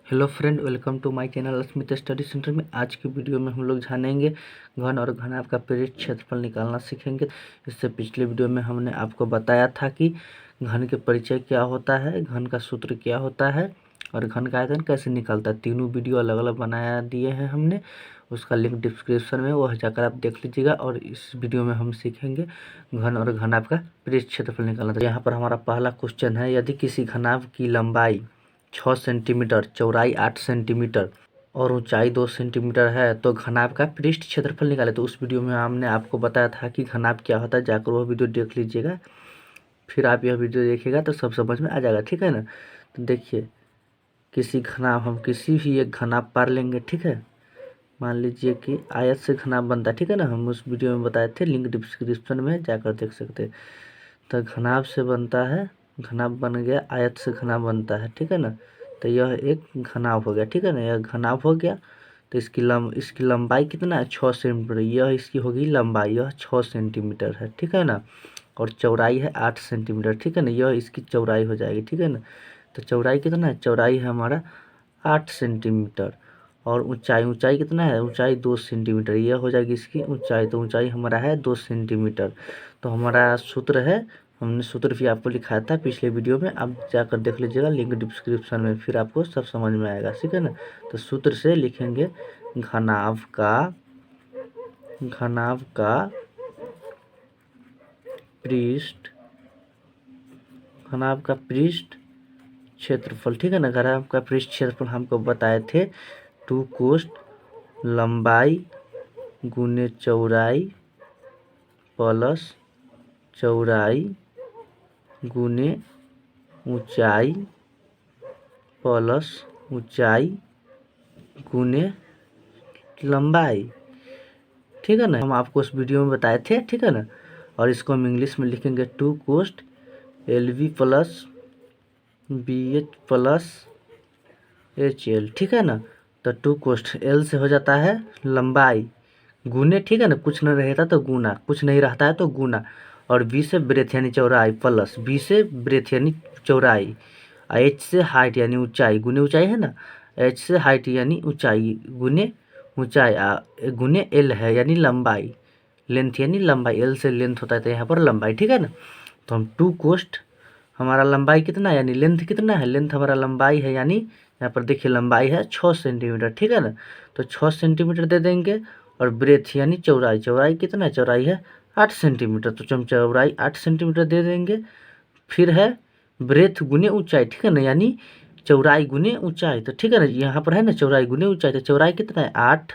Hello friend, welcome to my channel Asmita study centre में। आज की वीडियो में हम लोग जानेंगे घन और घनाभ का पृष्ठ क्षेत्रफल निकालना सीखेंगे। इससे पिछले वीडियो में हमने आपको बताया था कि घन के परिचय क्या होता है, घन का सूत्र क्या होता है और घन का आयतन कैसे निकलता है। तीनों वीडियो अलग अलग बनाया दिए हैं हमने, उसका लिंक डिस्क्रिप्शन में, वह जाकर आप देख लीजिएगा। और इस वीडियो में हम सीखेंगे घन और घनाभ का पृष्ठ क्षेत्रफल निकालना। तो यहाँ पर हमारा पहला क्वेश्चन है, यदि किसी घनाभ की लंबाई 6 सेंटीमीटर, चौड़ाई 8 सेंटीमीटर और ऊंचाई 2 सेंटीमीटर है तो घनाभ का पृष्ठ क्षेत्रफल निकाले। तो उस वीडियो में हमने आपको बताया था कि घनाभ क्या होता है, जाकर वह वीडियो देख लीजिएगा। फिर आप यह वीडियो देखिएगा तो सब समझ में आ जाएगा, ठीक है ना। तो देखिए, हम किसी भी एक घनाभ पार लेंगे, ठीक है। मान लीजिए कि आयत से घनाभ बनता है, ठीक है ना। हम उस वीडियो में बताए थे, लिंक डिस्क्रिप्शन में जाकर देख सकते हैं। तो घनाभ से बनता है, घनाभ बन गया, आयत से घनाभ बनता है, ठीक है ना। तो यह एक घनाभ हो गया, ठीक है ना। यह घनाभ हो गया तो इसकी लंबाई कितना है, 6 सेंटीमीटर। यह इसकी होगी लंबाई, यह 6 सेंटीमीटर है, ठीक है ना। और चौड़ाई है 8 सेंटीमीटर, ठीक है ना। यह इसकी चौड़ाई हो जाएगी, ठीक है ना। तो चौड़ाई कितना है, चौड़ाई है हमारा 8 सेंटीमीटर। और ऊंचाई कितना है, ऊंचाई 2 सेंटीमीटर। यह हो जाएगी इसकी ऊंचाई। तो ऊंचाई हमारा है 2 सेंटीमीटर। तो हमारा सूत्र है, हमने सूत्र भी आपको लिखाया था पिछले वीडियो में, आप जाकर देख लीजिएगा लिंक डिस्क्रिप्शन में, फिर आपको सब समझ में आएगा, ठीक है ना। तो सूत्र से लिखेंगे घनाभ का पृष्ठ क्षेत्रफल, ठीक है ना। घनाभ का पृष्ठ क्षेत्रफल हमको बताए थे 2 कोष्ठ लंबाई गुने चौड़ाई प्लस चौड़ाई गुने ऊंचाई प्लस ऊंचाई गुने लंबाई, ठीक है ना। हम आपको उस वीडियो में बताए थे, ठीक है ना। और इसको हम इंग्लिश में लिखेंगे 2 कोष्ठ LV plus BH plus HL, ठीक है ना। तो 2 कोष्ठ L से हो जाता है लंबाई गुने, ठीक है ना, कुछ नहीं रहता तो गुना, कुछ नहीं रहता है तो गुना। और B से ब्रेथ यानी चौड़ाई प्लस B से ब्रेथ यानी चौड़ाई, H से हाइट यानी ऊंचाई गुने ऊंचाई है ना, H से हाइट यानी ऊंचाई गुने ऊंचाई गुने L है यानी लंबाई, लेंथ यानी लंबाई। L से लेंथ होता है तो यहाँ पर लंबाई, ठीक है ना। तो हम 2 कोष्ठ, हमारा लंबाई कितना है यानी लेंथ कितना है, लेंथ हमारा लंबाई है यानी यहाँ पर देखिए लंबाई है 6 सेंटीमीटर, ठीक है ना। तो 6 सेंटीमीटर दे देंगे। और ब्रेथ यानी चौड़ाई कितना है, चौड़ाई है 8 सेंटीमीटर। तो हम चौड़ाई 8 सेंटीमीटर दे देंगे। फिर है ब्रेथ गुने ऊंचाई, ठीक है ना, यानी चौड़ाई गुने ऊंचाई। तो ठीक है ना, यहाँ पर है ना चौड़ाई गुने ऊंचाई। तो चौड़ाई कितना है 8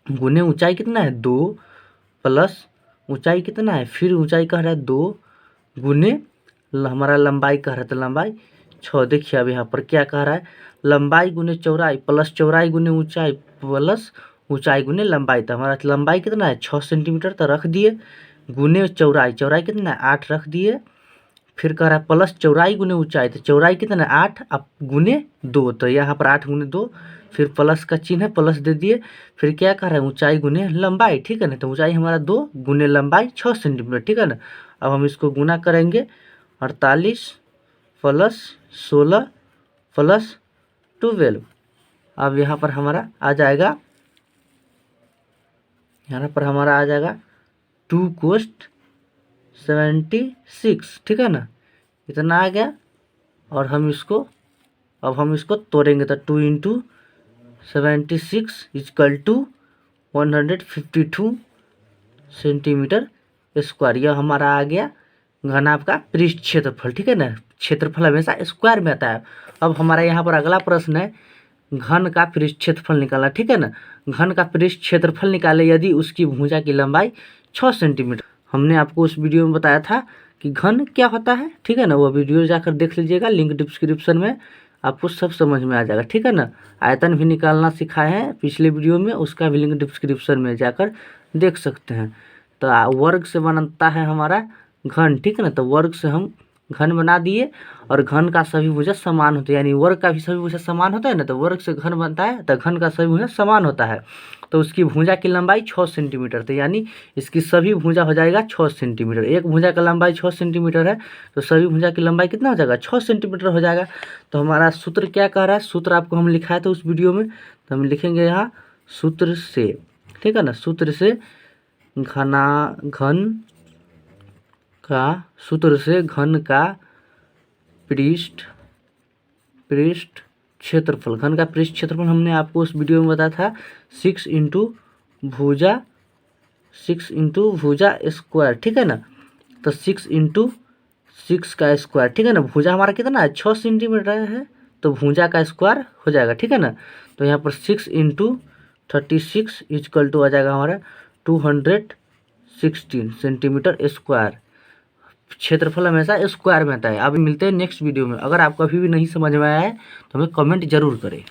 गुने ऊंचाई कितना है 2 प्लस ऊंचाई कितना है, फिर ऊंचाई कह रहा है 2 गुने हमारा लंबाई कह रहा है, तो लंबाई 6। देखिए अब यहाँ पर क्या कह रहा है, लंबाई गुने चौड़ाई प्लस चौड़ाई गुने ऊंचाई प्लस ऊंचाई गुने लंबाई। तो हमारा लंबाई कितना है 6 सेंटीमीटर, तो रख दिए, गुने चौड़ाई कितना है 8 रख दिए। फिर कह रहा है प्लस चौड़ाई गुने ऊंचाई, तो चौड़ाई कितना है 8 अब गुने 2, तो यहाँ पर 8 गुने 2, फिर प्लस का चिन्ह है, प्लस दे दिए। फिर क्या कह रहा है ऊंचाई गुने लंबाई, ठीक है ना। तो ऊंचाई हमारा 2 गुने लंबाई 6 सेंटीमीटर, ठीक है ना। अब हम इसको गुना करेंगे, 48 प्लस 16 प्लस 12। अब यहाँ पर हमारा आ जाएगा, 2 कोष्ठ 76, ठीक है ना, इतना आ गया। और अब हम इसको तोड़ेंगे, तो 2 into 76 equal to 152 centimetre square. यह हमारा आ गया घनाभ का पृष्ठ क्षेत्रफल, ठीक है ना। क्षेत्रफल हमेशा स्क्वायर में आता है। अब हमारा यहाँ पर अगला प्रश्न है घन का पृष्ठ क्षेत्रफल निकालना, ठीक है ना। घन का पृष्ठ क्षेत्रफल निकाले यदि उसकी भुजा की लंबाई 6 सेंटीमीटर। हमने आपको उस वीडियो में बताया था कि घन क्या होता है, ठीक है ना। वो वीडियो जाकर देख लीजिएगा, लिंक डिस्क्रिप्शन में, आपको सब समझ में आ जाएगा, ठीक है ना। आयतन भी निकालना सिखाए हैं पिछले वीडियो में, उसका भी लिंक डिस्क्रिप्शन में जाकर देख सकते हैं। तो वर्ग से बनता है हमारा घन, ठीक है ना। तो वर्ग से हम घन बना दिए और घन का सभी भुजा समान होते हैं, यानी वर्ग का भी सभी भुजा समान होता है ना, तो वर्ग से घन बनता है तो घन का सभी भुजा समान होता है। तो उसकी भुजा की लंबाई 6 सेंटीमीटर, तो यानी इसकी सभी भुजा हो जाएगा 6 सेंटीमीटर। एक भुजा का लंबाई 6 सेंटीमीटर है तो सभी भुजा की लंबाई कितना हो जाएगा, 6 सेंटीमीटर हो जाएगा। तो हमारा सूत्र क्या कह रहा है, सूत्र आपको हम लिखाए थे उस वीडियो में, तो हम लिखेंगे यहाँ सूत्र से, ठीक है ना, सूत्र से घन का पृष्ठ क्षेत्रफल, घन का पृष्ठ क्षेत्रफल हमने आपको उस वीडियो में बताया था 6 इंटू भुजा स्क्वायर, ठीक है ना। तो 6 इंटू 6 का स्क्वायर, ठीक है ना। भुजा हमारा कितना है, 6 सेंटीमीटर है, तो भुजा का स्क्वायर हो जाएगा, ठीक है ना। तो यहाँ पर 6 इंटू 36 इजकल टू आ जाएगा हमारा 216 सेंटीमीटर स्क्वायर। क्षेत्रफल हमेशा स्क्वायर में आता है। अब मिलते हैं नेक्स्ट वीडियो में। अगर आपको अभी भी नहीं समझ में आया है तो हमें कमेंट जरूर करें।